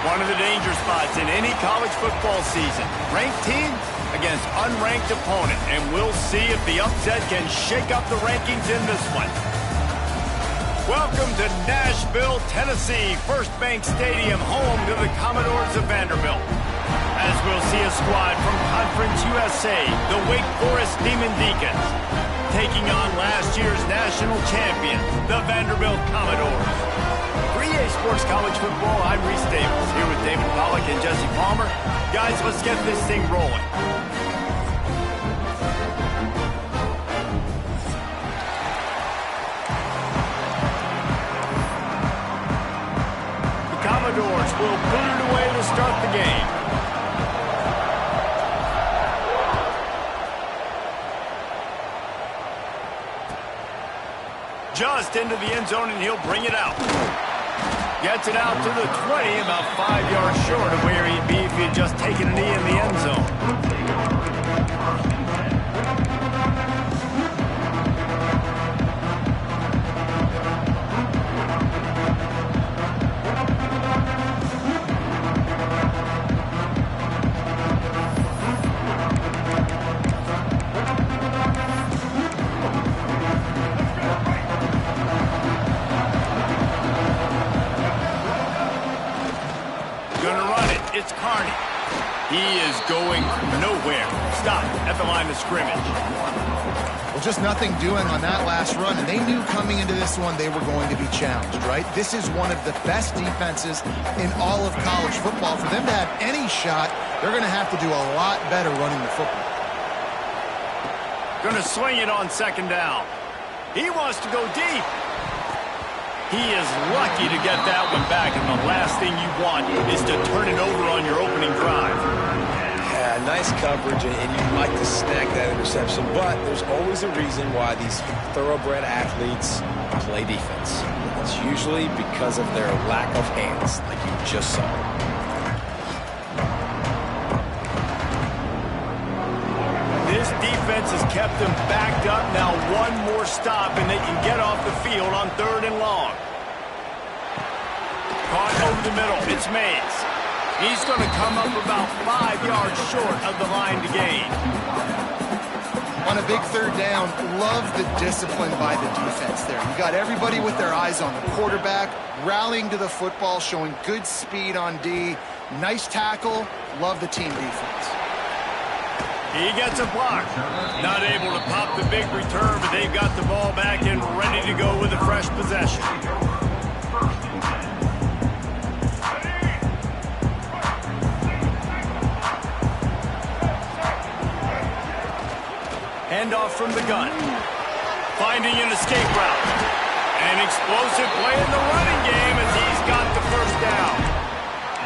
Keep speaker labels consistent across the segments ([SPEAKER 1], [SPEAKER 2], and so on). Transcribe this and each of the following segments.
[SPEAKER 1] One of the danger spots in any college football season. Ranked team against unranked opponent. And we'll see if the upset can shake up the rankings in this one. Welcome to Nashville, Tennessee, First Bank Stadium, home to the Commodores of Vanderbilt. As we'll see a squad from Conference USA, the Wake Forest Demon Deacons, taking on last year's national champions, the Vanderbilt Commodores. For EA Sports College Football, I'm Reese Davis, here with David Pollack and Jesse Palmer. Guys, let's get this thing rolling. The Commodores will put it away to start the game. Just into the end zone, and he'll bring it out. Gets it out to the 20, about 5 yards short of where he'd be if he had just taken a knee in the end zone. It's Carney. He is going nowhere. Stop at the line of scrimmage.
[SPEAKER 2] Well, just nothing doing on that last run, and they knew coming into this one they were going to be challenged, right? This is one of the best defenses in all of college football. For them to have any shot, they're going to have to do a lot better running the football.
[SPEAKER 1] Going to swing it on second down. He wants to go deep. He is lucky to get that one back, and the last thing you want is to turn it over on your opening drive.
[SPEAKER 3] Yeah, nice coverage, and you'd like to snag that interception, but there's always a reason why these thoroughbred athletes play defense. It's usually because of their lack of hands, like you just saw.
[SPEAKER 1] This defense has kept them backed up. Now one more stop, and they can get off the field on 3rd and long. Caught over the middle. It's Mays. He's going to come up about 5 yards short of the line to gain.
[SPEAKER 2] On a big 3rd down, love the discipline by the defense there. You got everybody with their eyes on the quarterback, rallying to the football, showing good speed on D. Nice tackle. Love the team defense.
[SPEAKER 1] He gets a block. Not able to pop the big return, but they've got the ball back and ready to go with a fresh possession. Handoff from the gun. Finding an escape route. An explosive play in the running game as he's got the first down.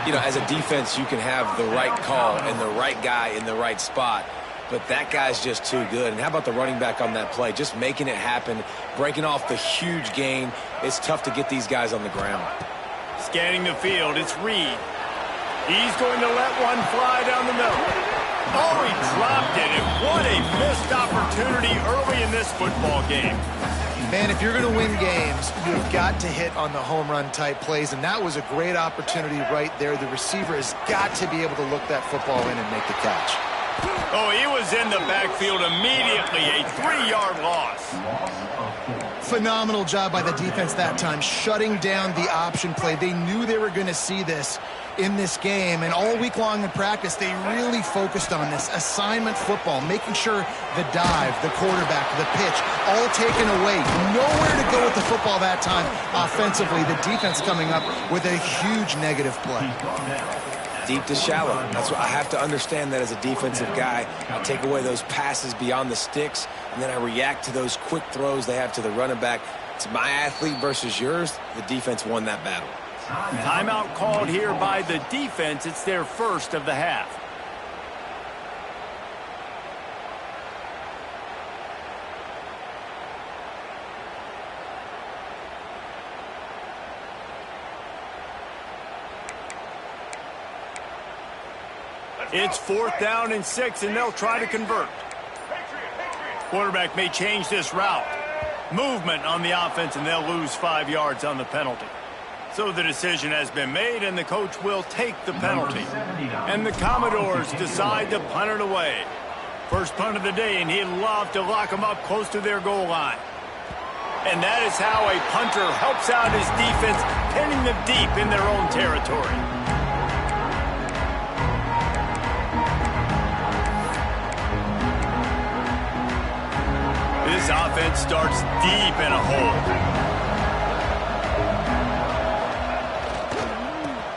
[SPEAKER 3] You know, as a defense, you can have the right call and the right guy in the right spot, but that guy's just too good. And how about the running back on that play? Just making it happen, breaking off the huge gain. It's tough to get these guys on the ground.
[SPEAKER 1] Scanning the field, it's Reed. He's going to let one fly down the middle. Oh, he dropped it, and what a missed opportunity early in this football game.
[SPEAKER 2] Man, if you're going to win games, you've got to hit on the home run type plays, and that was a great opportunity right there. The receiver has got to be able to look that football in and make the catch.
[SPEAKER 1] Oh, he was in the backfield immediately, a 3-yard loss.
[SPEAKER 2] Phenomenal job by the defense that time, shutting down the option play. They knew they were going to see this in this game, and all week long in practice, they really focused on this assignment football, making sure the dive, the quarterback, the pitch, all taken away. Nowhere to go with the football that time offensively. The defense coming up with a huge negative play.
[SPEAKER 3] Deep to shallow. That's what I have to understand that as a defensive guy. I take away those passes beyond the sticks, and then I react to those quick throws they have to the running back. It's my athlete versus yours. The defense won that battle.
[SPEAKER 1] Timeout called here by the defense. It's their first of the half. It's 4th down and 6, and they'll try to convert. Quarterback may change this route. Movement on the offense, and they'll lose 5 yards on the penalty. So the decision has been made, and the coach will take the penalty. And the Commodores decide to punt it away. First punt of the day, and he'd love to lock them up close to their goal line. And that is how a punter helps out his defense, pinning them deep in their own territory. This offense starts deep in a hole.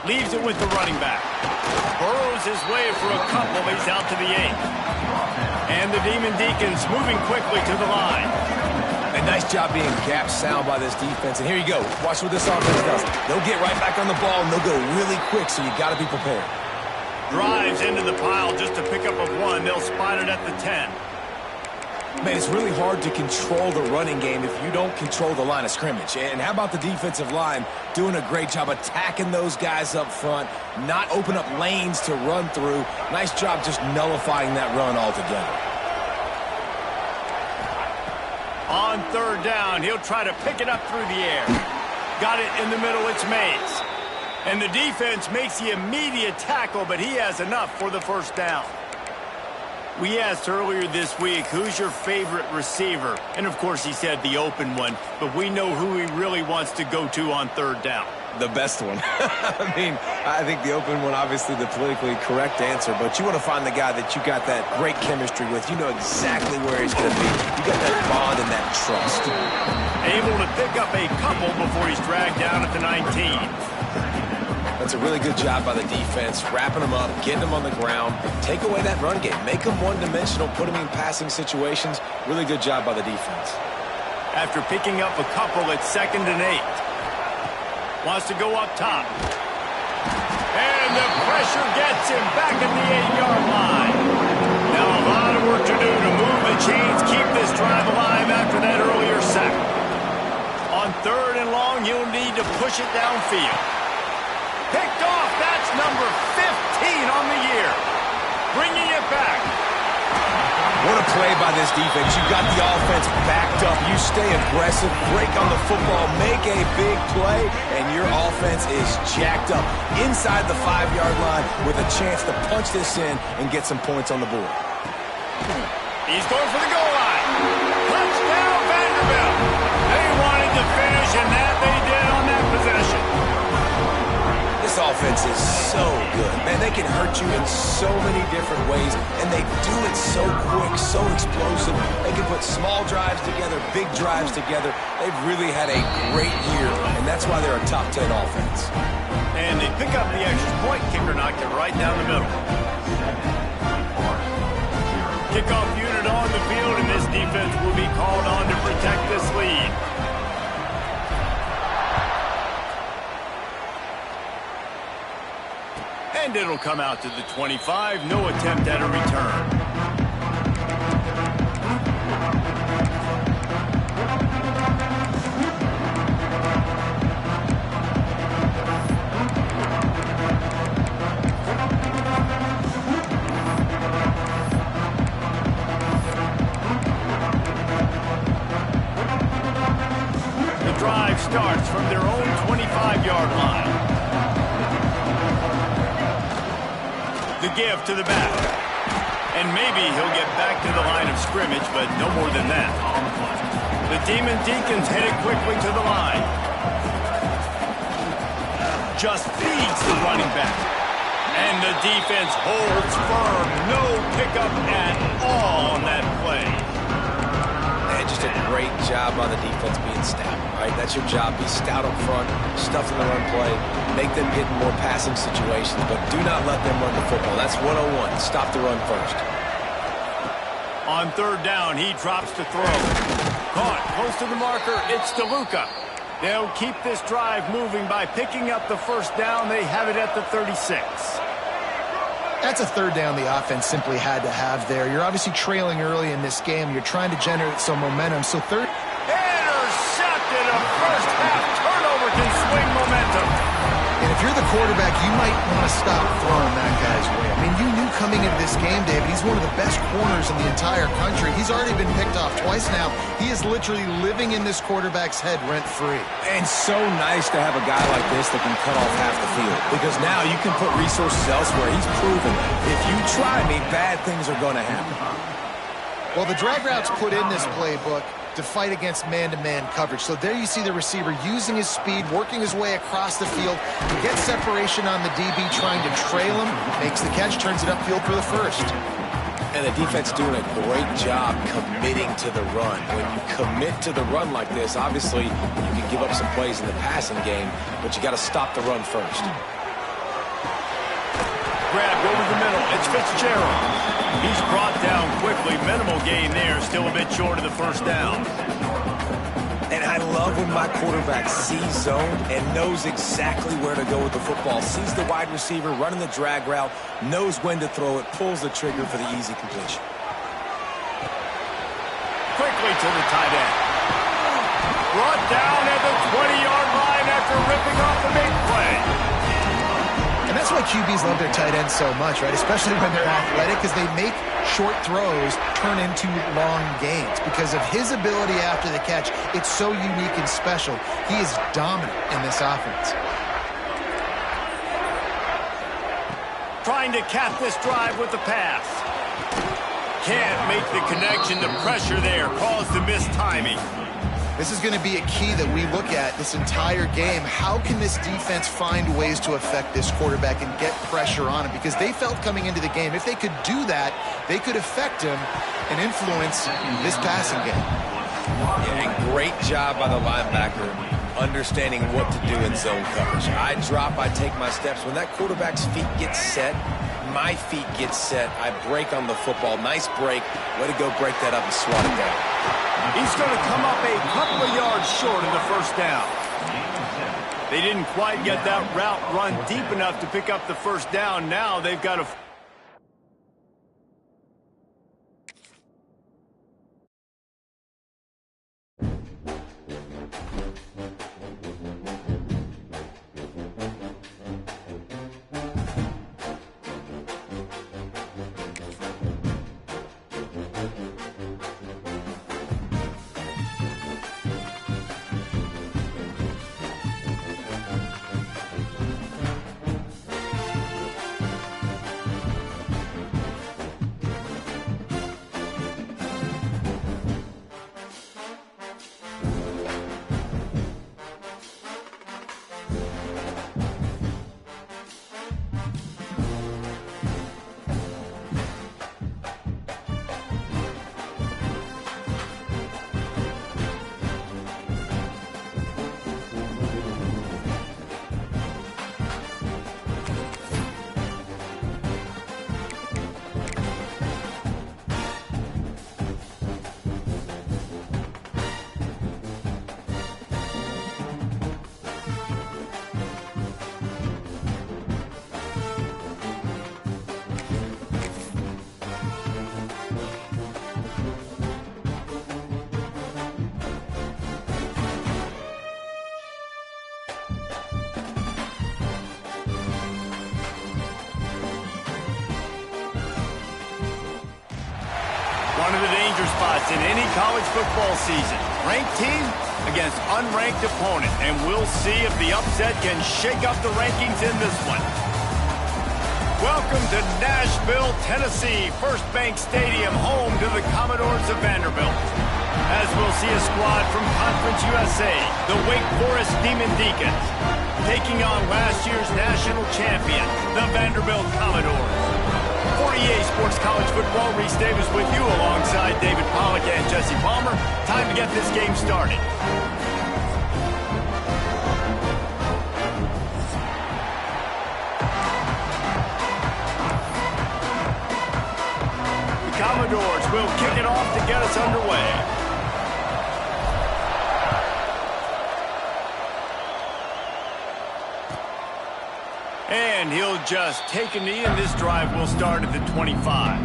[SPEAKER 1] Leaves it with the running back. Burrows his way for a couple. He's out to the 8. And the Demon Deacons moving quickly to the line.
[SPEAKER 3] A nice job being gap sound by this defense. And here you go. Watch what this offense does. They'll get right back on the ball, and they'll go really quick, so you got to be prepared.
[SPEAKER 1] Drives into the pile just to pick up a 1. They'll spot it at the 10.
[SPEAKER 3] Man, it's really hard to control the running game if you don't control the line of scrimmage. And how about the defensive line doing a great job attacking those guys up front, not open up lanes to run through. Nice job just nullifying that run altogether.
[SPEAKER 1] On third down, he'll try to pick it up through the air. Got it in the middle, it's Mays. And the defense makes the immediate tackle, but he has enough for the first down. We asked earlier this week, who's your favorite receiver? And, of course, he said the open one, but we know who he really wants to go to on third down.
[SPEAKER 3] The best one. I mean, I think the open one, obviously the politically correct answer, but you want to find the guy that you got that great chemistry with. You know exactly where he's going to be. You got that bond and that trust.
[SPEAKER 1] Able to pick up a couple before he's dragged down at the 19.
[SPEAKER 3] That's a really good job by the defense, wrapping them up, getting them on the ground, take away that run game, make them one-dimensional, put them in passing situations. Really good job by the defense.
[SPEAKER 1] After picking up a couple, it's 2nd and 8. Wants to go up top. And the pressure gets him back at the 8-yard line. Now a lot of work to do to move the chains, keep this drive alive after that earlier sack. On 3rd and long, you'll need to push it downfield. Picked off. That's number 15 on the year. Bringing it back.
[SPEAKER 3] What a play by this defense. You got the offense backed up. You stay aggressive, break on the football, make a big play, and your offense is jacked up inside the 5-yard line with a chance to punch this in and get some points on the board.
[SPEAKER 1] He's going for the goal line. Touchdown, Vanderbilt. They wanted to finish, and that they did on that possession.
[SPEAKER 3] This offense is so good. Man, they can hurt you in so many different ways, and they do it so quick, so explosive. They can put small drives together, big drives together. They've really had a great year, and that's why they're a top 10 offense.
[SPEAKER 1] And they pick up the extra point. Kicker knocked it right down the middle. Kickoff unit on the field, and this defense will be called on to protect this lead. And it'll come out to the 25. No attempt at a return. The drive starts from their own 25-yard line. The give to the back. And maybe he'll get back to the line of scrimmage, but no more than that. The Demon Deacons headed quickly to the line. Just feeds the running back. And the defense holds firm. No pickup at all on that play.
[SPEAKER 3] And just a great job by the defense being stout, right? That's your job. Be stout up front, stuff in the run play, make them get in more passing situations, but do not let them run the football. That's 101. Stop the run first.
[SPEAKER 1] On third down, he drops to throw. Caught close to the marker. It's DeLuca. They'll keep this drive moving by picking up the first down. They have it at the 36.
[SPEAKER 2] That's a third down the offense simply had to have there. You're obviously trailing early in this game. You're trying to generate some momentum. So third.
[SPEAKER 1] Intercepted. A first half turnover can swing momentum.
[SPEAKER 2] And if you're the quarterback, you might want to stop throwing that guy's way. I mean, you knew coming into this game, David, he's one of the best corners in the entire country. He's already been picked off twice now. He is literally living in this quarterback's head rent-free.
[SPEAKER 3] And so nice to have a guy like this that can cut off half the field, because now you can put resources elsewhere. He's proven if you try me, bad things are going to happen.
[SPEAKER 2] Well, the drag routes put in this playbook to fight against man-to-man coverage. So there you see the receiver using his speed, working his way across the field to get separation on the DB, trying to trail him, makes the catch, turns it upfield for the first.
[SPEAKER 3] And the defense doing a great job committing to the run. When you commit to the run like this, obviously you can give up some plays in the passing game, but you got to stop the run first.
[SPEAKER 1] Grab over the middle. It's Fitzgerald. He's brought down quickly. Minimal gain there. Still a bit short of the first down.
[SPEAKER 3] And I love when my quarterback sees zone and knows exactly where to go with the football. Sees the wide receiver running the drag route, knows when to throw it, pulls the trigger for the easy completion.
[SPEAKER 1] Quickly to the tight end. Brought down at the 20-yard line after ripping off the big play.
[SPEAKER 2] And that's why QBs love their tight ends so much, right? Especially when they're athletic, because they make short throws turn into long gains. Because of his ability after the catch, it's so unique and special. He is dominant in this offense.
[SPEAKER 1] Trying to cap this drive with the pass. Can't make the connection. The pressure there caused the missed timing.
[SPEAKER 2] This is going to be a key that we look at this entire game. How can this defense find ways to affect this quarterback and get pressure on him? Because they felt coming into the game, if they could do that, they could affect him and influence this passing game.
[SPEAKER 3] Yeah, and great job by the linebacker understanding what to do in zone coverage. I drop, I take my steps. When that quarterback's feet get set, my feet get set, I break on the football. Nice break. Way to go break that up and swat it down.
[SPEAKER 1] He's going to come up a couple of yards short of the first down. They didn't quite get that route run deep enough to pick up the first down. Now they've got to... One of the danger spots in any college football season. Ranked team against unranked opponent. And we'll see if the upset can shake up the rankings in this one. Welcome to Nashville, Tennessee. First Bank Stadium, home to the Commodores of Vanderbilt. As we'll see a squad from Conference USA, the Wake Forest Demon Deacons, taking on last year's national champion, the Vanderbilt Commodores. 48 Sports College Football, Reese Davis with you alongside David Pollack and Jesse Palmer. Time to get this game started. The Commodores will kick it off to get us underway. And he'll just take a knee, and this drive will start at the 25.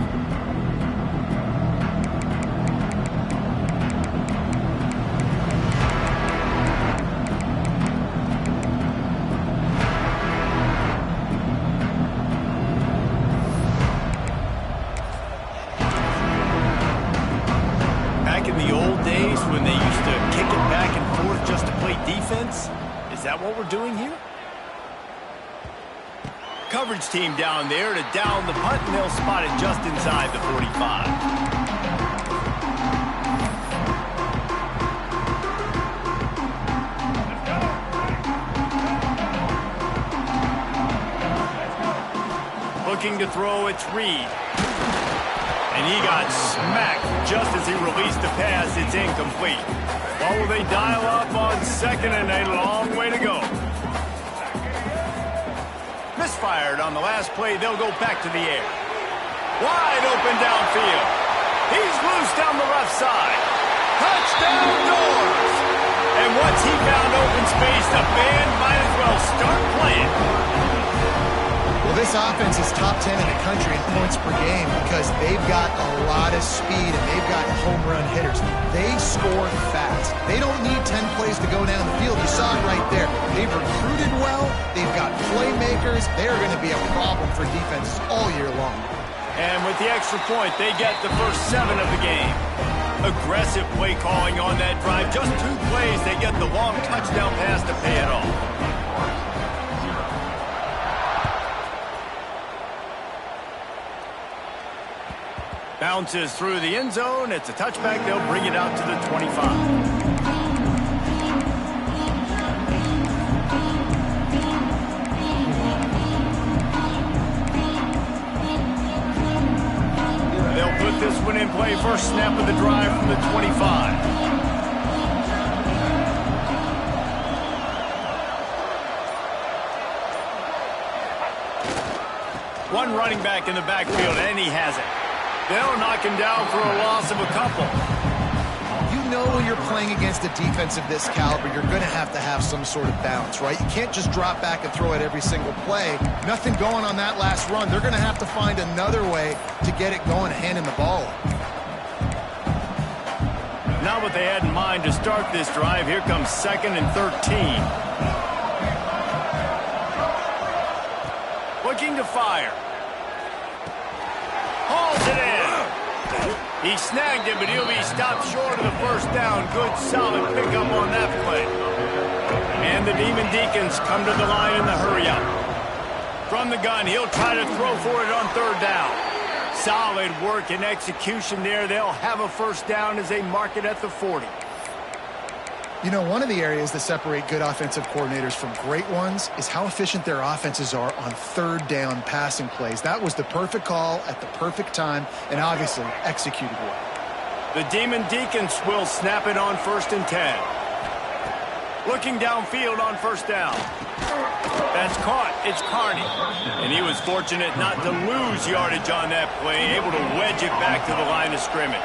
[SPEAKER 1] doing here? Coverage team down there to down the punt, and they'll spot it just inside the 45. Looking to throw, it's Reed. And he got smacked just as he released the pass. It's incomplete. Well, will they dial up on second and a long way to go? Misfired on the last play. They'll go back to the air. Wide open downfield. He's loose down the left side. Touchdown Doors! And once he found open space, the band might as well start playing.
[SPEAKER 2] Well, this offense is top 10 in the country in points per game because they've got a lot of speed and they've got home run hitters. They score fast. They don't need 10 plays to go down the field. You saw it right there. They've recruited well. They've got playmakers. They're going to be a problem for defenses all year long.
[SPEAKER 1] And with the extra point, they get the first 7 of the game. Aggressive play calling on that drive. Just 2 plays, they get the long touchdown pass to pay it off. Bounces through the end zone. It's a touchback. They'll bring it out to the 25. This one in play, first snap of the drive from the 25. One running back in the backfield, and he has it. They'll knock him down for a loss of a couple.
[SPEAKER 2] You know when you're playing against a defense of this caliber, you're going to have some sort of balance, right? You can't just drop back and throw it every single play. Nothing going on that last run. They're going to have to find another way to get it going, handing the ball up.
[SPEAKER 1] Not what they had in mind to start this drive. Here comes 2nd and 13. Looking to fire. Hauls it in. He snagged it, but he'll be stopped short of the first down. Good, solid pickup on that play. And the Demon Deacons come to the line in the hurry-up. From the gun, he'll try to throw for it on 3rd down. Solid work and execution there. They'll have a first down as they mark it at the 40.
[SPEAKER 2] You know, one of the areas that separate good offensive coordinators from great ones is how efficient their offenses are on 3rd down passing plays. That was the perfect call at the perfect time and obviously executed well.
[SPEAKER 1] The Demon Deacons will snap it on 1st and 10. Looking downfield on 1st down. That's caught. It's Carney. And he was fortunate not to lose yardage on that play, able to wedge it back to the line of scrimmage.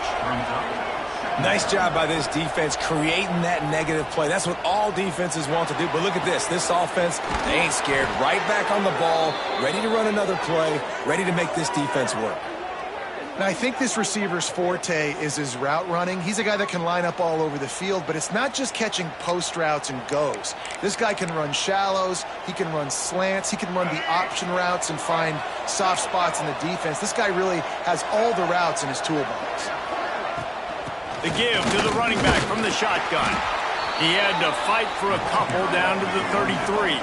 [SPEAKER 3] Nice job by this defense creating that negative play. That's what all defenses want to do. But look at this. This offense, they ain't scared. Right back on the ball, ready to run another play, ready to make this defense work.
[SPEAKER 2] Now, I think this receiver's forte is his route running. He's a guy that can line up all over the field, but it's not just catching post routes and goes. This guy can run shallows, he can run slants, he can run the option routes and find soft spots in the defense. This guy really has all the routes in his toolbox.
[SPEAKER 1] The give to the running back from the shotgun. He had to fight for a couple down to the 33.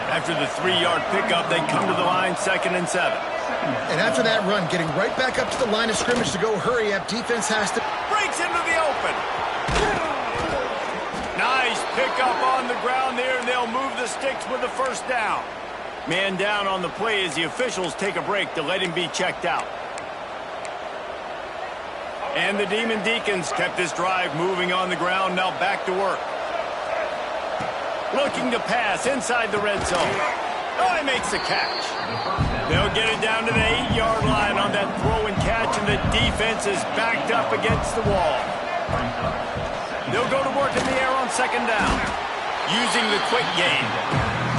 [SPEAKER 1] After the 3-yard pickup, they come to the line 2nd and 7.
[SPEAKER 2] And after that run, getting right back up to the line of scrimmage to go hurry up, defense has to...
[SPEAKER 1] Breaks into the open. Nice pickup on the ground there, and they'll move the sticks with the first down. Man down on the play as the officials take a break to let him be checked out. And the Demon Deacons kept this drive moving on the ground, now back to work. Looking to pass inside the red zone. Oh, he makes the catch. They'll get it down to the 8-yard line on that throw and catch, and the defense is backed up against the wall. They'll go to work in the air on 2nd down, using the quick game.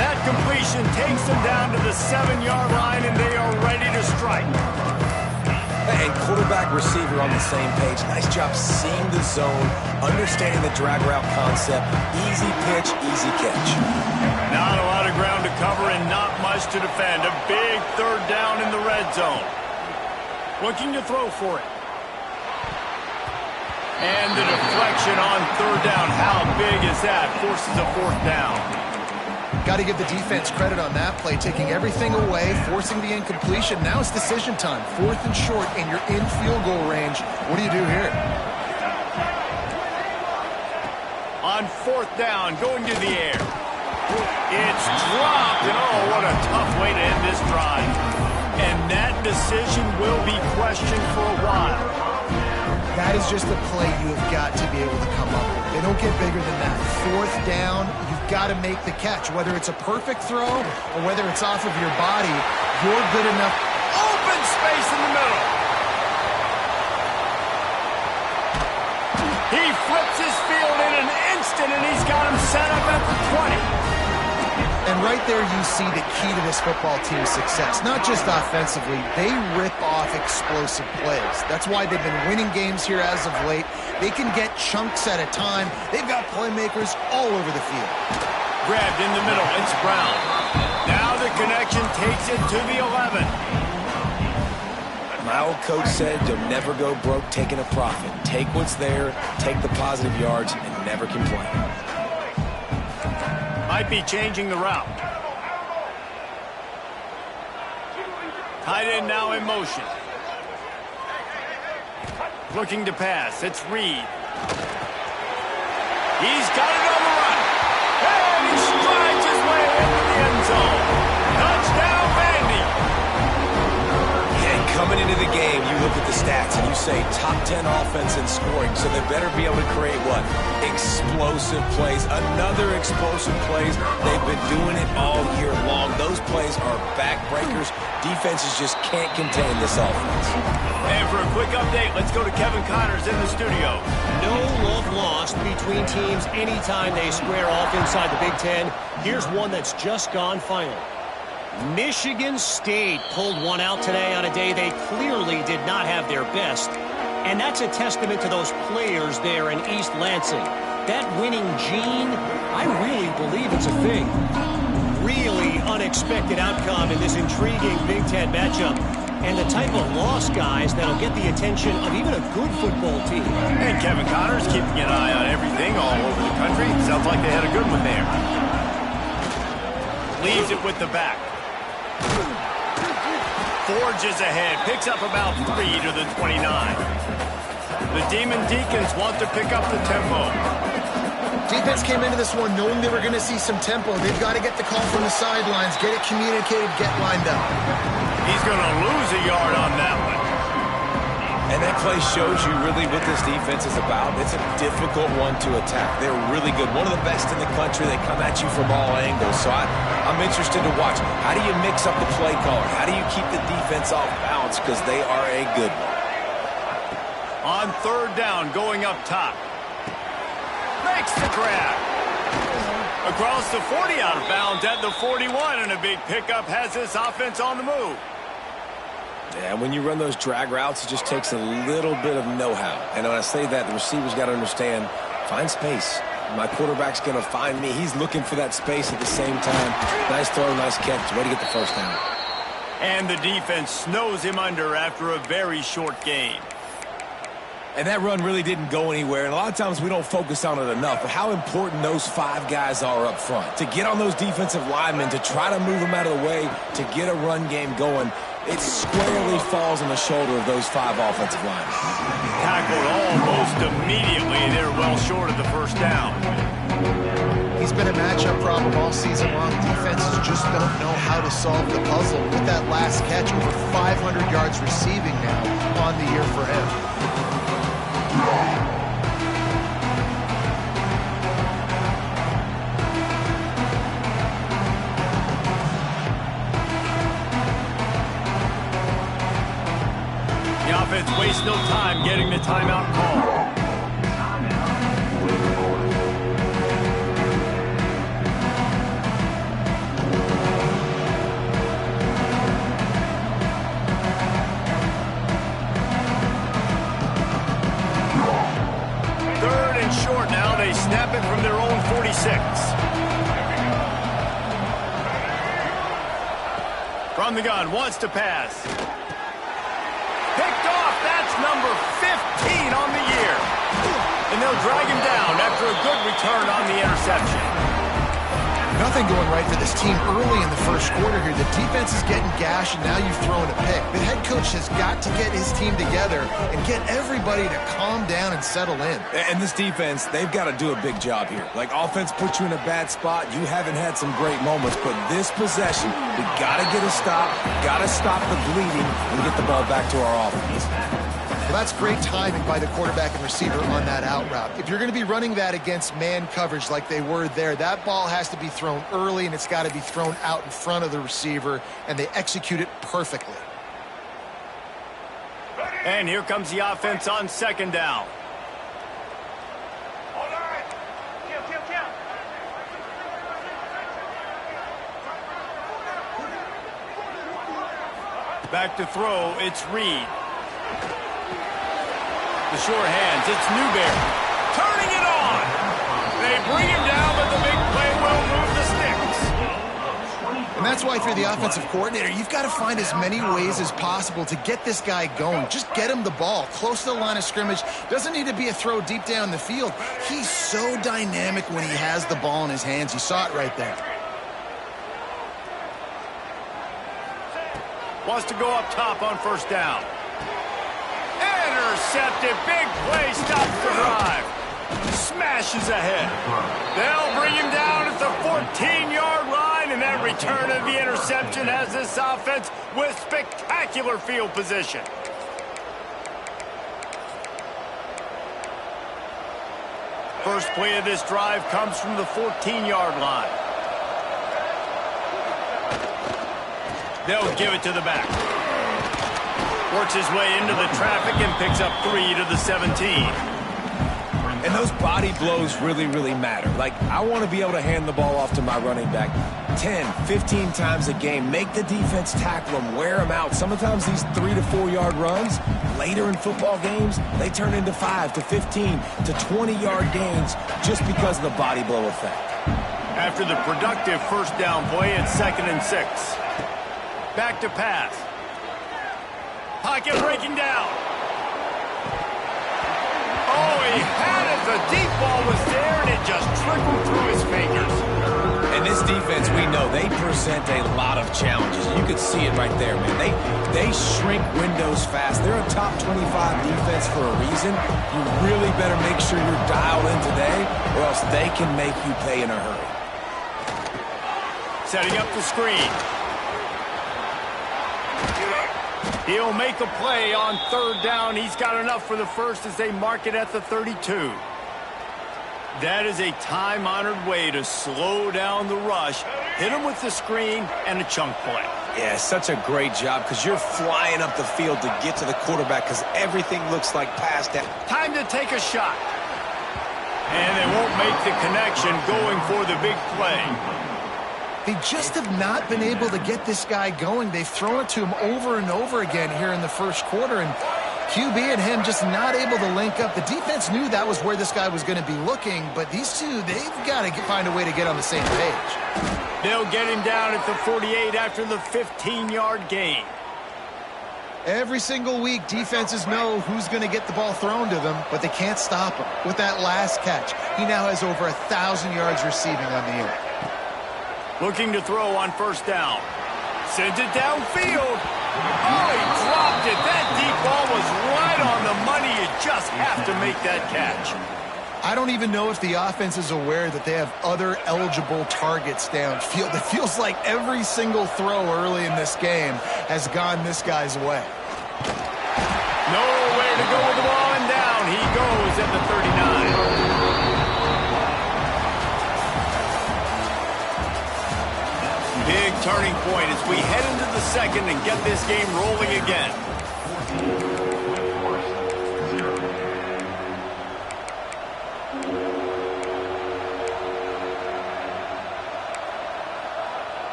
[SPEAKER 1] That completion takes them down to the 7-yard line, and they are ready to strike.
[SPEAKER 3] And quarterback receiver on the same page. Nice job seeing the zone, understanding the drag route concept. Easy pitch, easy catch.
[SPEAKER 1] Not a lot of ground to cover and not much to defend. A big 3rd down in the red zone. Looking to throw for it. And the deflection on 3rd down. How big is that? Forces a 4th down.
[SPEAKER 2] Got to give the defense credit on that play, taking everything away, forcing the incompletion. Now it's decision time. 4th and short, and you're in field goal range. What do you do here?
[SPEAKER 1] On 4th down, going to the air. It's dropped, and oh, what a tough way to end this drive. And that decision will be questioned for a while.
[SPEAKER 2] That is just a play you have got to be able to come up with. They don't get bigger than that. 4th down, you've got to make the catch. Whether it's a perfect throw or whether it's off of your body, you're good enough.
[SPEAKER 1] Open space in the middle. He flips his field in an instant, and he's got him set up at the 20.
[SPEAKER 2] And right there you see the key to this football team's success. Not just offensively, they rip off explosive plays. That's why they've been winning games here as of late. They can get chunks at a time. They've got playmakers all over the field.
[SPEAKER 1] Grabbed in the middle, it's Brown. Now the connection takes it to the 11.
[SPEAKER 3] My old coach said you'll never go broke taking a profit. Take what's there, take the positive yards, and never complain.
[SPEAKER 1] Might be changing the route. Tight end now in motion. Looking to pass. It's Reed. He's got it on the run. And he strides his way into the end zone. Touchdown, Vandy.
[SPEAKER 3] And coming into the game, you look at the stats and you say top 10 offense in scoring, so they better be able to create what? Explosive plays. Another explosive plays. They've been doing it all year long. Those plays are backbreakers. Defenses just can't contain this offense.
[SPEAKER 1] And for a quick update, let's go to Kevin Connors in the studio.
[SPEAKER 4] No love lost between teams anytime they square off inside the Big Ten. Here's one that's just gone final. Michigan State pulled one out today on a day they clearly did not have their best. And that's a testament to those players there in East Lansing. That winning gene, I really believe it's a thing. Really unexpected outcome in this intriguing Big Ten matchup. And the type of loss, guys, that'll get the attention of even a good football team.
[SPEAKER 1] And Kevin Connors keeping an eye on everything all over the country. Sounds like they had a good one there. Leaves it with the back. Forges ahead, picks up about 3 to the 29. The Demon Deacons want to pick up the tempo.
[SPEAKER 2] Defense came into this one knowing they were going to see some tempo. They've got to get the call from the sidelines, get it communicated, get lined up.
[SPEAKER 1] He's going to lose a yard on that one.
[SPEAKER 3] And that play shows you really what this defense is about. It's a difficult one to attack. They're really good. One of the best in the country. They come at you from all angles. So I'm interested to watch. How do you mix up the play caller? How do you keep the defense off balance? Because they are a good one.
[SPEAKER 1] On 3rd down, going up top. Makes the grab. Across the 40, out of bounds at the 41, and a big pickup has this offense on the move.
[SPEAKER 3] Yeah, when you run those drag routes, it just takes a little bit of know-how. And when I say that, the receiver's got to understand, find space. My quarterback's going to find me. He's looking for that space at the same time. Nice throw, nice catch. Way to get the first down.
[SPEAKER 1] And the defense snows him under after a very short game.
[SPEAKER 3] And that run really didn't go anywhere. And a lot of times we don't focus on it enough. But how important those 5 guys are up front. To get on those defensive linemen, to try to move them out of the way, to get a run game going. It squarely falls on the shoulder of those 5 offensive linemen.
[SPEAKER 1] Tackled almost immediately. They're well short of the first down.
[SPEAKER 2] He's been a matchup problem all season long. Defenses just don't know how to solve the puzzle. With that last catch, over 500 yards receiving now on the year for him.
[SPEAKER 1] The offense wastes no time getting the timeout call. Short now, they snap it from their own 46. From the gun, wants to pass. Picked off, that's number 15 on the year. And they'll drag him down after a good return on the interception.
[SPEAKER 2] Nothing going right for this team early in the first quarter here. The defense is getting gashed, and now you've thrown a pick. The head coach has got to get his team together and get everybody to calm down and settle in.
[SPEAKER 3] And this defense, they've got to do a big job here. Like, offense puts you in a bad spot. You haven't had some great moments, but this possession, we got to get a stop, got to stop the bleeding, and get the ball back to our offense.
[SPEAKER 2] Well, that's great timing by the quarterback and receiver on that out route. If you're going to be running that against man coverage like they were there, that ball has to be thrown early, and it's got to be thrown out in front of the receiver, and they execute it perfectly.
[SPEAKER 1] And here comes the offense on second down. Back to throw, it's Reed. The sure hands, it's Newberry. Turning it on. They bring him down, but the big play will move the sticks.
[SPEAKER 2] And that's why if you're the offensive coordinator, you've got to find as many ways as possible to get this guy going. Just get him the ball close to the line of scrimmage. Doesn't need to be a throw deep down the field. He's so dynamic when he has the ball in his hands. You saw it right there.
[SPEAKER 1] Wants to go up top on first down. Intercepted. Big play. Stops the drive. Smashes ahead. They'll bring him down at the 14-yard line, and that return of the interception has this offense with spectacular field position. First play of this drive comes from the 14-yard line. They'll give it to the back. Works his way into the traffic and picks up 3 to the 17.
[SPEAKER 3] And those body blows really, really matter. Like, I want to be able to hand the ball off to my running back 10, 15 times a game. Make the defense tackle them, wear them out. Sometimes these 3 to 4 yard runs, later in football games, they turn into 5 to 15 to 20-yard gains just because of the body blow effect.
[SPEAKER 1] After the productive first down play, it's 2nd and 6. Back to pass. Pocket breaking down. Oh, he had it. The deep ball was there, and it just trickled through his fingers.
[SPEAKER 3] And this defense, we know, they present a lot of challenges. You could see it right there, man. They shrink windows fast. They're a top 25 defense for a reason. You really better make sure you're dialed in today, or else they can make you pay in a hurry.
[SPEAKER 1] Setting up the screen. He'll make a play on 3rd down. He's got enough for the first as they mark it at the 32. That is a time-honored way to slow down the rush, hit him with the screen, and a chunk play.
[SPEAKER 3] Yeah, such a great job because you're flying up the field to get to the quarterback because everything looks like pass down.
[SPEAKER 1] Time to take a shot. And they won't make the connection going for the big play.
[SPEAKER 2] They just have not been able to get this guy going. They've thrown it to him over and over again here in the first quarter, and QB and him just not able to link up. The defense knew that was where this guy was going to be looking, but these two, they've got to find a way to get on the same page.
[SPEAKER 1] They'll get him down at the 48 after the 15-yard gain.
[SPEAKER 2] Every single week, defenses know who's going to get the ball thrown to them, but they can't stop him. With that last catch, he now has over 1,000 yards receiving on the year.
[SPEAKER 1] Looking to throw on first down. Sends it downfield. Oh, he dropped it. That deep ball was right on the money. You just have to make that catch.
[SPEAKER 2] I don't even know if the offense is aware that they have other eligible targets downfield. It feels like every single throw early in this game has gone this guy's way.
[SPEAKER 1] Nowhere to go with the ball, and down he goes at the 39. Big turning point as we head into the second and get this game rolling again.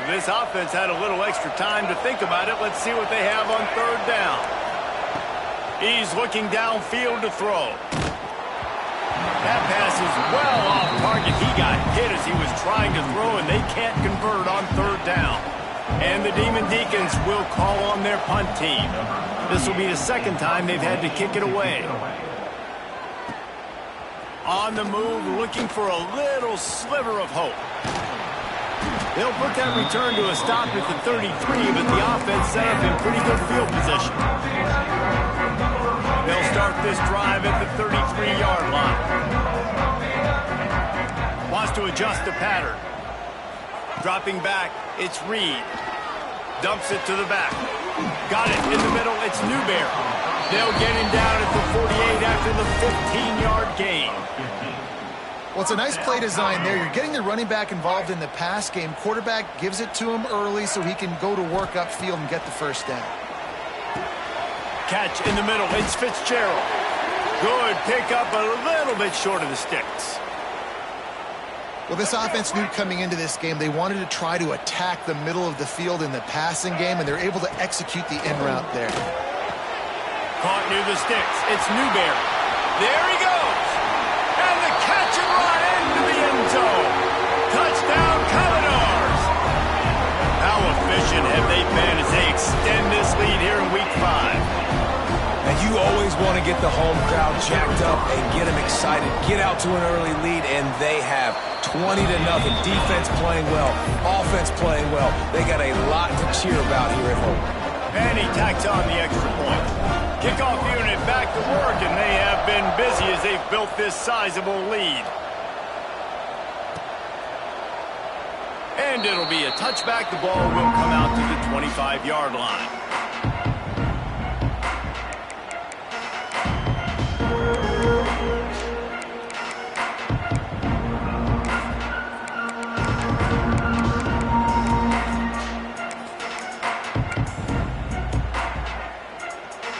[SPEAKER 1] This offense had a little extra time to think about it. Let's see what they have on 3rd down. He's looking downfield to throw. That pass is well off target. He got hit as he was trying to throw, and they can't convert on 3rd down. And the Demon Deacons will call on their punt team. This will be the second time they've had to kick it away. On the move, looking for a little sliver of hope. They'll put that return to a stop at the 33, but the offense set up in pretty good field position. They'll start this drive at the 33-yard line. Wants to adjust the pattern. Dropping back, it's Reed. Dumps it to the back. Got it in the middle, it's Newberry. They'll get him down at the 48 after the 15-yard gain.
[SPEAKER 2] Well, it's a nice play design there. You're getting the running back involved in the pass game. Quarterback gives it to him early so he can go to work upfield and get the first down.
[SPEAKER 1] Catch in the middle. It's Fitzgerald. Good pickup, a little bit short of the sticks.
[SPEAKER 2] Well, this offense knew coming into this game they wanted to try to attack the middle of the field in the passing game, and they're able to execute the in route there.
[SPEAKER 1] Caught near the sticks. It's Newberry. There he goes. And the catch and run into the end zone. Touchdown, Commodores. How efficient have they been as they extend this lead here in Week 5?
[SPEAKER 3] And you always want to get the home crowd jacked up and get them excited. Get out to an early lead, and they have 20-0. Defense playing well, offense playing well. They got a lot to cheer about here at home.
[SPEAKER 1] And he tacks on the extra point. Kickoff unit back to work, and they have been busy as they've built this sizable lead. And it'll be a touchback. The ball will come out to the 25-yard line.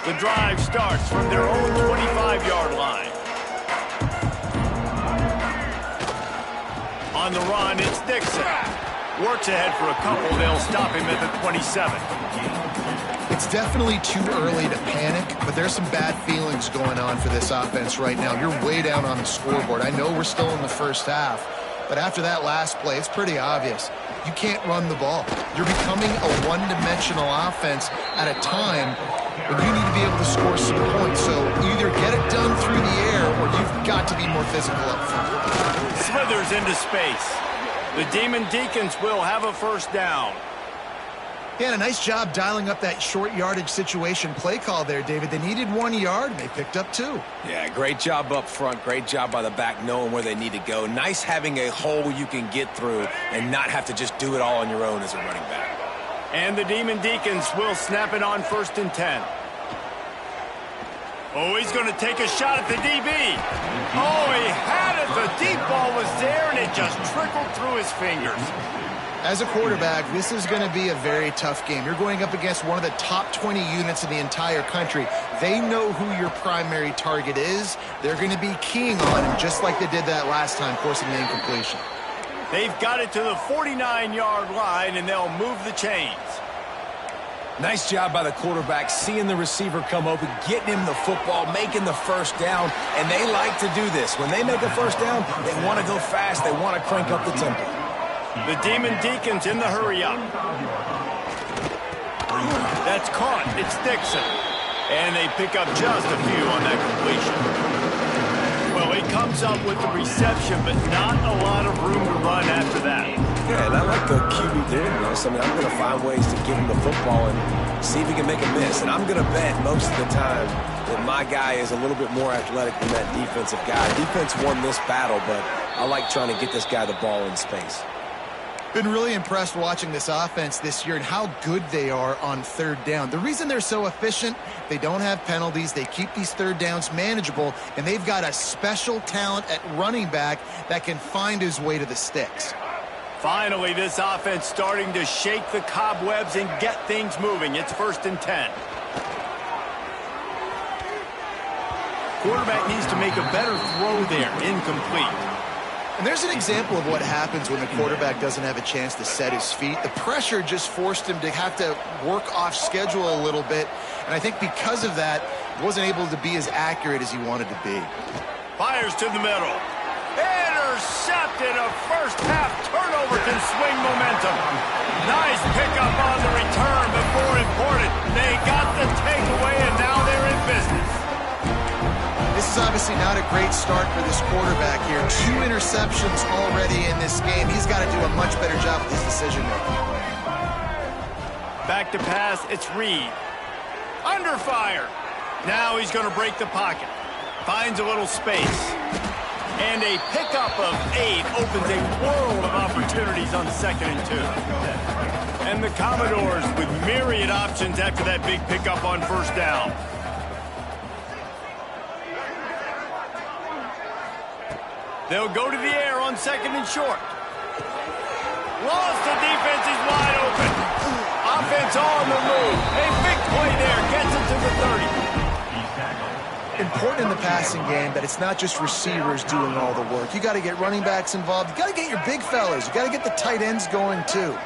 [SPEAKER 1] The drive starts from their own 25-yard line. On the run, it's Dixon. Works ahead for a couple. They'll stop him at the 27.
[SPEAKER 2] It's definitely too early to panic, but there's some bad feelings going on for this offense right now. You're way down on the scoreboard. I know we're still in the first half, but after that last play, it's pretty obvious. You can't run the ball. You're becoming a one-dimensional offense at a time when you need to be able to score some points. So either get it done through the air or you've got to be more physical up front.
[SPEAKER 1] Slithers into space. The Demon Deacons will have a first down.
[SPEAKER 2] Yeah, and a nice job dialing up that short yardage situation play call there, David. They needed 1 yard, and they picked up 2.
[SPEAKER 3] Yeah, great job up front. Great job by the back knowing where they need to go. Nice having a hole you can get through and not have to just do it all on your own as a running back.
[SPEAKER 1] And the Demon Deacons will snap it on 1st and 10. Oh, he's going to take a shot at the DB. Oh, he had it. The deep ball was there, and it just trickled through his fingers.
[SPEAKER 2] As a quarterback, this is going to be a very tough game. You're going up against one of the top 20 units in the entire country. They know who your primary target is. They're going to be keying on him, just like they did that last time, forcing the incompletion.
[SPEAKER 1] They've got it to the 49-yard line, and they'll move the chains.
[SPEAKER 3] Nice job by the quarterback, seeing the receiver come open, getting him the football, making the first down, and they like to do this. When they make a first down, they want to go fast. They want to crank up the tempo.
[SPEAKER 1] The Demon Deacons in the hurry-up. That's caught. It's Dixon. And they pick up just a few on that completion. Well, he comes up with the reception, but not a lot of room to run after that.
[SPEAKER 3] Yeah, and I like the QB doing this. I mean, I'm going to find ways to get him the football and see if he can make a miss. And I'm going to bet most of the time that my guy is a little bit more athletic than that defensive guy. Defense won this battle, but I like trying to get this guy the ball in space.
[SPEAKER 2] Been really impressed watching this offense this year and how good they are on third down. The reason they're so efficient, they don't have penalties, they keep these third downs manageable, and they've got a special talent at running back that can find his way to the sticks.
[SPEAKER 1] Finally, this offense starting to shake the cobwebs and get things moving. It's 1st and 10. Quarterback needs to make a better throw there, incomplete.
[SPEAKER 2] And there's an example of what happens when the quarterback doesn't have a chance to set his feet. The pressure just forced him to have to work off schedule a little bit. And I think because of that, he wasn't able to be as accurate as he wanted to be.
[SPEAKER 1] Fires to the middle. Intercepted. A first-half turnover can swing momentum. Nice pickup on the return, but more important, they got the takeaway, and now they're in business.
[SPEAKER 2] This is obviously not a great start for this quarterback here. 2 interceptions already in this game. He's got to do a much better job with his decision-making.
[SPEAKER 1] Back to pass, it's Reed. Under fire. Now he's going to break the pocket. Finds a little space. And a pickup of 8 opens a world of opportunities on 2nd and 2. And the Commodores with myriad options after that big pickup on 1st down. They'll go to the air on 2nd and short. Lost, the defense is wide open. Offense on the move. A big play there. Gets it to the 30.
[SPEAKER 2] Important in the passing game that it's not just receivers doing all the work. You got to get running backs involved. You got to get your big fellas. You got to get the tight ends going too.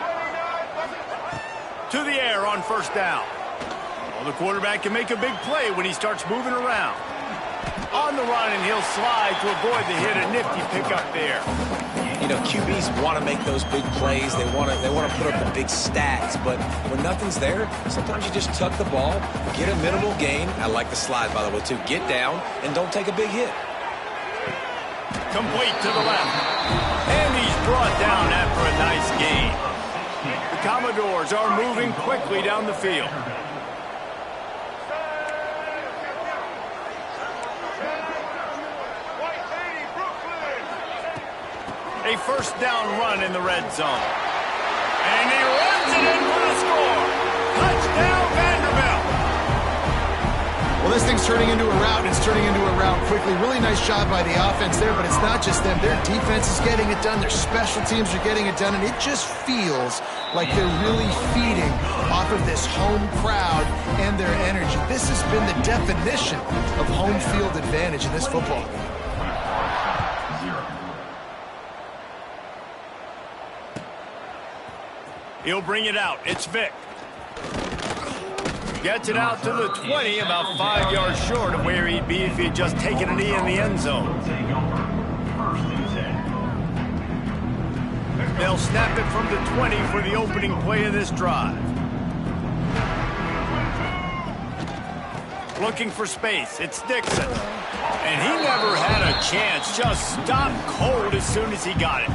[SPEAKER 1] To the air on 1st down. Well, the quarterback can make a big play when he starts moving around. On the run, and he'll slide to avoid the hit. A nifty pickup there.
[SPEAKER 3] You know, QBs want to make those big plays. They want to put up the big stats. But when nothing's there, sometimes you just tuck the ball, get a minimal gain. I like the slide, by the way, too. Get down and don't take a big hit.
[SPEAKER 1] Complete to the left. And he's brought down after a nice gain. The Commodores are moving quickly down the field. A 1st down run in the red zone. And he runs it in for the score. Touchdown, Vanderbilt.
[SPEAKER 2] Well, this thing's turning into a rout, and it's turning into a rout quickly. Really nice job by the offense there, but it's not just them. Their defense is getting it done. Their special teams are getting it done, and it just feels like they're really feeding off of this home crowd and their energy. This has been the definition of home field advantage in this football game.
[SPEAKER 1] He'll bring it out. It's Vick. Gets it out to the 20, about 5 yards short of where he'd be if he had just taken a knee in the end zone. They'll snap it from the 20 for the opening play of this drive. Looking for space. It's Dixon. And he never had a chance. Just stopped cold as soon as he got it.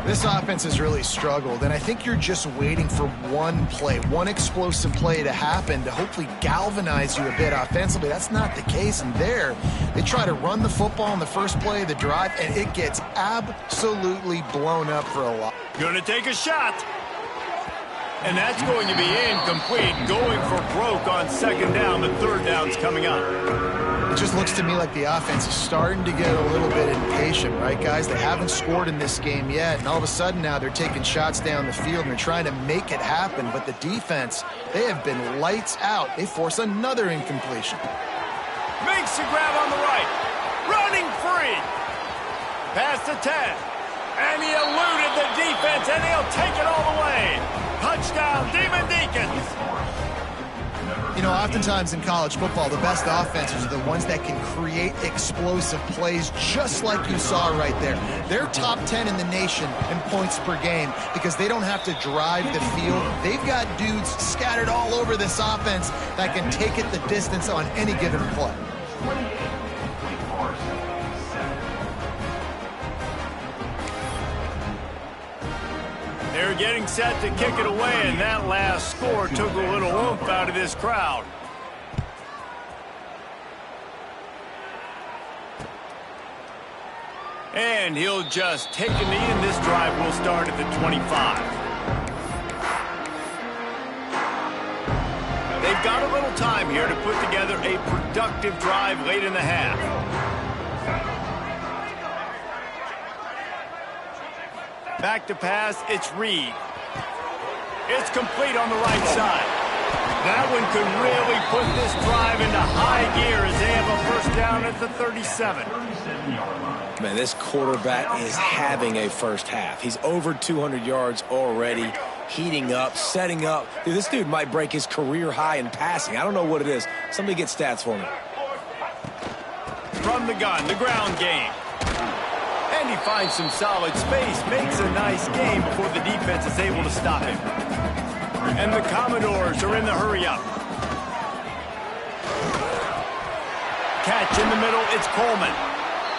[SPEAKER 2] This offense has really struggled, and I think you're just waiting for one play, one explosive play to happen to hopefully galvanize you a bit offensively. That's not the case, and there, they try to run the football in the first play of the drive, and it gets absolutely blown up for a lot.
[SPEAKER 1] Gonna take a shot. And that's going to be incomplete, going for broke on 2nd down. The 3rd down's coming up.
[SPEAKER 2] It just looks to me like the offense is starting to get a little bit impatient, right, guys? They haven't scored in this game yet, and all of a sudden now they're taking shots down the field and they're trying to make it happen. But the defense, they have been lights out. They force another incompletion.
[SPEAKER 1] Makes the grab on the right. Running free. Past the 10. And he eluded the defense, and he'll take it all the way. Touchdown, Demon Deacons.
[SPEAKER 2] You know, oftentimes in college football, the best offenses are the ones that can create explosive plays, just like you saw right there. They're top 10 in the nation in points per game because they don't have to drive the field. They've got dudes scattered all over this offense that can take it the distance on any given play.
[SPEAKER 1] They're getting set to kick it away, and that last score took a little oomph out of this crowd. And he'll just take a knee, and this drive will start at the 25. They've got a little time here to put together a productive drive late in the half. Back to pass, it's Reed. It's complete on the right side. That one could really put this drive into high gear as they have a 1st down at the 37.
[SPEAKER 3] Man, this quarterback is having a first half. He's over 200 yards already, heating up, setting up. Dude, this dude might break his career high in passing. I don't know what it is. Somebody get stats for me.
[SPEAKER 1] From the gun, the ground game. Vandy finds some solid space, makes a nice game before the defense is able to stop him. And the Commodores are in the hurry-up. Catch in the middle, it's Coleman.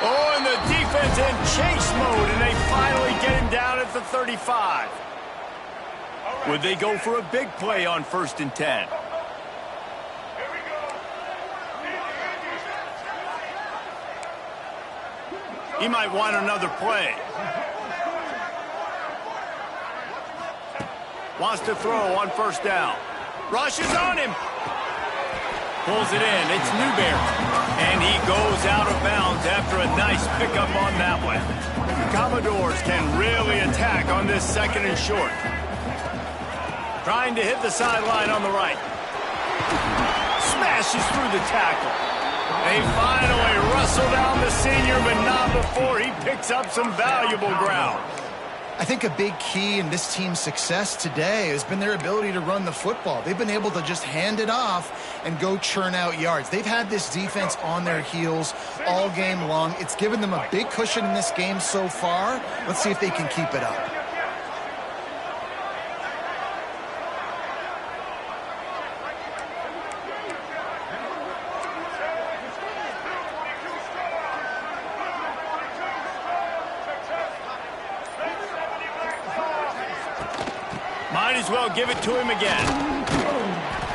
[SPEAKER 1] Oh, and the defense in chase mode, and they finally get him down at the 35. Would they go for a big play on 1st and 10? He might want another play. Wants to throw on 1st down. Rushes on him. Pulls it in. It's Newberry. And he goes out of bounds after a nice pickup on that one. The Commodores can really attack on this 2nd and short. Trying to hit the sideline on the right. Smashes through the tackle. They finally wrestle down the senior, but not before he picks up some valuable ground.
[SPEAKER 2] I think a big key in this team's success today has been their ability to run the football. They've been able to just hand it off and go churn out yards. They've had this defense on their heels all game long. It's given them a big cushion in this game so far. Let's see if they can keep it up.
[SPEAKER 1] Might as well give it to him again.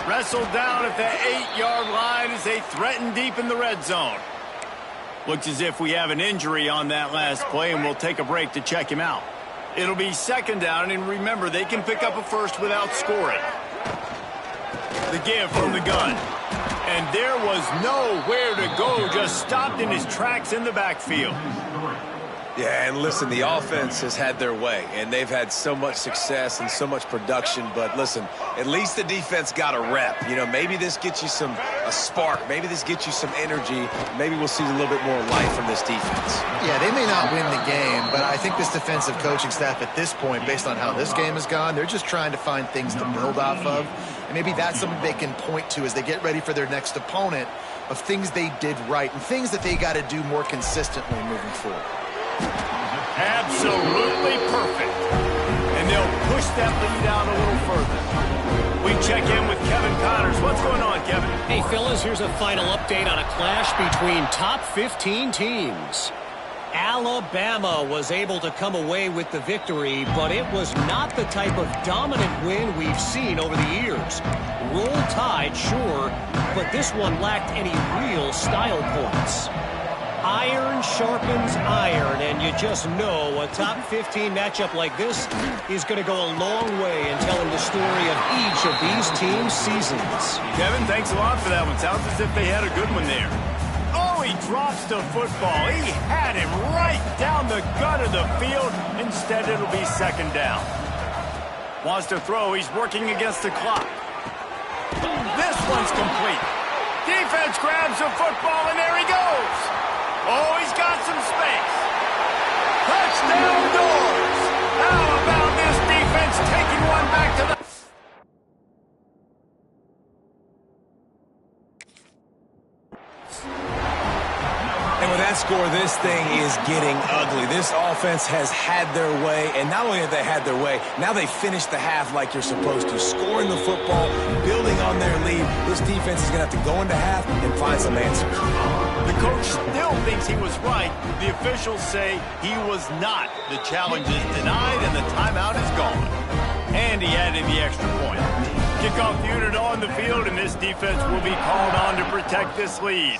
[SPEAKER 1] Wrestled down at the 8-yard line as they threaten deep in the red zone. Looks as if we have an injury on that last play, and we'll take a break to check him out. It'll be 2nd down, and remember, they can pick up a first without scoring. The give from the gun. And there was nowhere to go, just stopped in his tracks in the backfield.
[SPEAKER 3] Yeah, and listen, the offense has had their way, and they've had so much success and so much production. But listen, at least the defense got a rep. You know, maybe this gets you a spark. Maybe this gets you some energy. Maybe we'll see a little bit more life from this defense.
[SPEAKER 2] Yeah, they may not win the game, but I think this defensive coaching staff at this point, based on how this game has gone, they're just trying to find things to build off of. And maybe that's something they can point to as they get ready for their next opponent, of things they did right and things that they got to do more consistently moving forward.
[SPEAKER 1] Absolutely perfect. And they'll push that lead out a little further. We check in with Kevin Connors. What's going on, Kevin?
[SPEAKER 4] Hey, fellas, here's a final update on a clash between top 15 teams. Alabama was able to come away with the victory, but it was not the type of dominant win we've seen over the years. Roll Tide, sure, but this one lacked any real style points. Iron sharpens iron, and you just know a top 15 matchup like this is going to go a long way in telling the story of each of these teams' seasons.
[SPEAKER 1] Kevin, thanks a lot for that one. Sounds as if they had a good one there. Oh, he drops the football. He had him right down the gut of the field. Instead, it'll be 2nd down. Wants to throw. He's working against the clock. This one's complete. Defense grabs the football, and there he goes. Oh, he's got some space. Touchdown Doors. How about this defense taking one back to the...
[SPEAKER 3] And with that score, this thing is getting ugly. This offense has had their way, and not only have they had their way, now they finished the half like you're supposed to, scoring the football, building on their lead. This defense is going to have to go into half and find some answers.
[SPEAKER 1] The coach still thinks he was right. The officials say he was not. The challenge is denied, and the timeout is gone. And he added the extra point. Kickoff unit on the field, and this defense will be called on to protect this lead.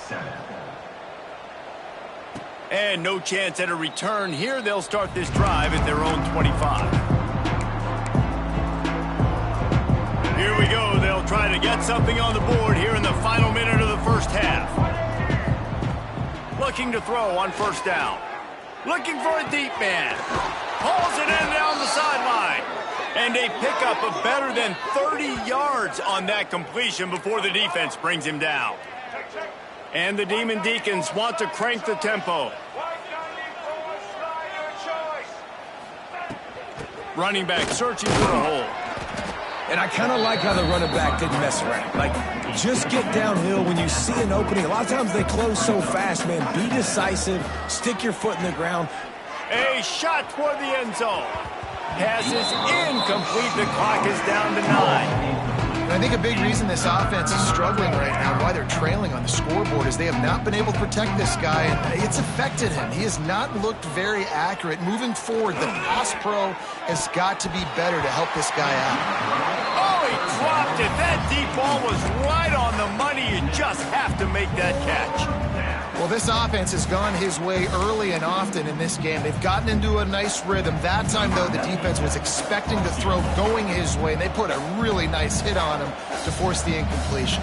[SPEAKER 1] And no chance at a return here. They'll start this drive at their own 25. Here we go. They'll try to get something on the board here in the final minute of the first half. Looking to throw on 1st down. Looking for a deep man. Pulls it in down the sideline. And they pick up a better than 30 yards on that completion before the defense brings him down. And the Demon Deacons want to crank the tempo. Running back searching for a hole.
[SPEAKER 3] And I kind of like how the running back didn't mess around. Like, just get downhill when you see an opening. A lot of times they close so fast, man. Be decisive. Stick your foot in the ground.
[SPEAKER 1] A shot toward the end zone. Pass is incomplete. The clock is down to 9.
[SPEAKER 2] And I think a big reason this offense is struggling right now, why they're trailing on the scoreboard, is they have not been able to protect this guy, and it's affected him. He has not looked very accurate. Moving forward, the pass pro has got to be better to help this guy out.
[SPEAKER 1] Oh, he dropped it. That deep ball was right on the money. You just have to make that catch.
[SPEAKER 2] Well, this offense has gone his way early and often in this game. They've gotten into a nice rhythm. That time, though, the defense was expecting the throw going his way, and they put a really nice hit on him to force the incompletion.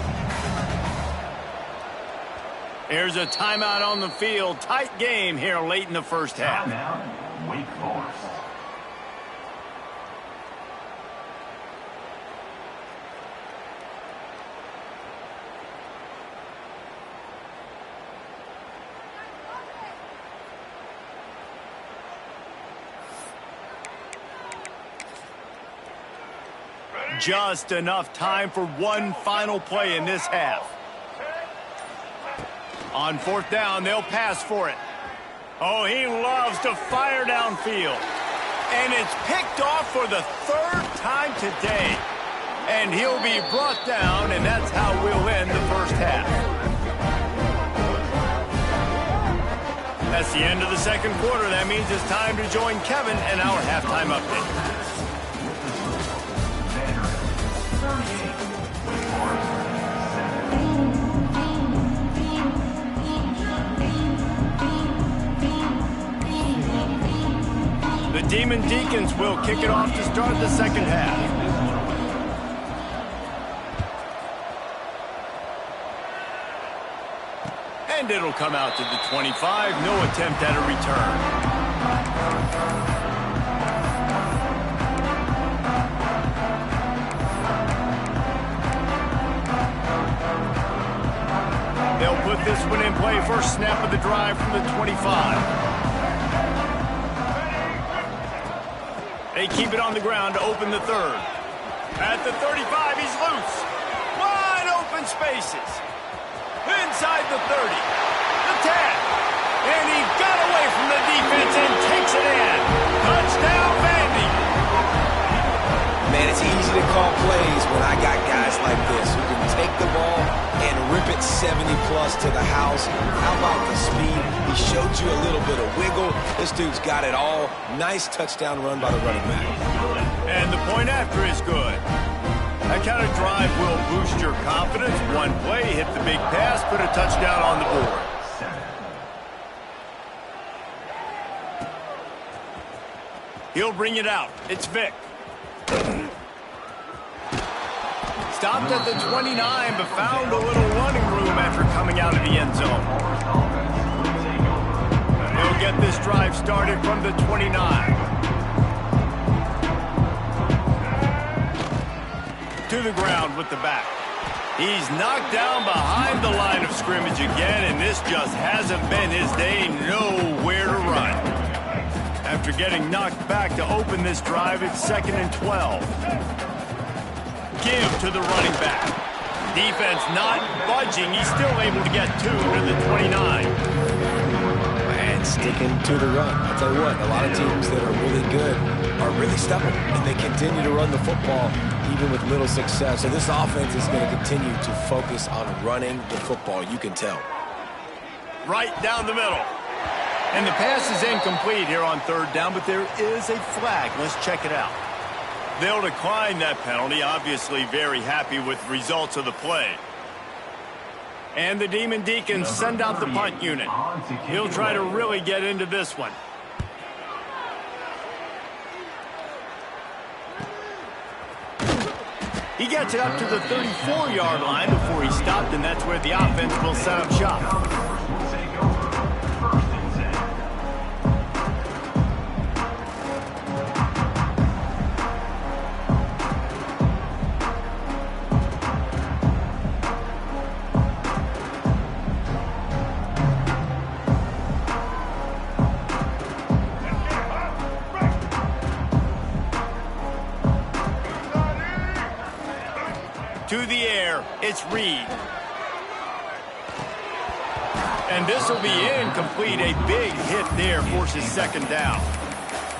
[SPEAKER 1] Here's a timeout on the field. Tight game here late in the first half.
[SPEAKER 5] Timeout, Wake Forest.
[SPEAKER 1] Just enough time for one final play in this half. On fourth down, they'll pass for it. Oh, he loves to fire downfield. And it's picked off for the third time today. And he'll be brought down, and that's how we'll end the first half. That's the end of the second quarter. That means it's time to join Kevin in our halftime update. The Demon Deacons will kick it off to start the second half. And it'll come out to the 25. No attempt at a return. They'll put this one in play. First snap of the drive from the 25. They keep it on the ground to open the third. At the 35, he's loose. Wide open spaces. Inside the 30. The 10. And he got away from the defense and takes it in. Touchdown, Vandy.
[SPEAKER 3] Man, it's easy to call plays when I got guys like this who can take the ball and rip it 70-plus to the house. How about the speed? He showed you a little bit of wiggle. This dude's got it all. Nice touchdown run by the running back.
[SPEAKER 1] And the point after is good. That kind of drive will boost your confidence. One play, hit the big pass, put a touchdown on the board. He'll bring it out. It's Vic. Stopped at the 29, but found a little running room after coming out of the end zone. He'll get this drive started from the 29. To the ground with the back. He's knocked down behind the line of scrimmage again, and this just hasn't been his day. Nowhere to run. After getting knocked back to open this drive, it's 2nd and 12. Give to the running back. Defense not budging. He's still able to get 2 to the 29.
[SPEAKER 3] And sticking to the run. I'll tell you what, a lot of teams that are really good are really stubborn, and they continue to run the football even with little success. So this offense is going to continue to focus on running the football. You can tell.
[SPEAKER 1] Right down the middle. And the pass is incomplete here on third down, but there is a flag. Let's check it out. They'll decline that penalty. Obviously very happy with the results of the play. And the Demon Deacons send out the punt unit. He'll try to really get into this one. He gets it up to the 34-yard line before he stopped, and that's where the offense will set up shop. To the air, it's Reed. And this will be incomplete. A big hit there forces second down.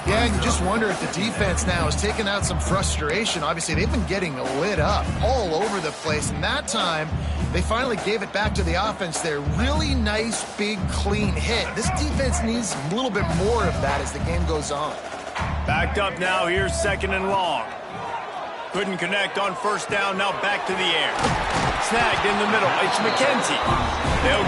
[SPEAKER 2] Yeah, and you just wonder if the defense now is taking out some frustration. Obviously, they've been getting lit up all over the place. And that time, they finally gave it back to the offense there. Really nice, big, clean hit. This defense needs a little bit more of that as the game goes on.
[SPEAKER 1] Backed up now. Here's second and long. Couldn't connect on first down. Now back to the air. Snagged in the middle. It's McKenzie. They'll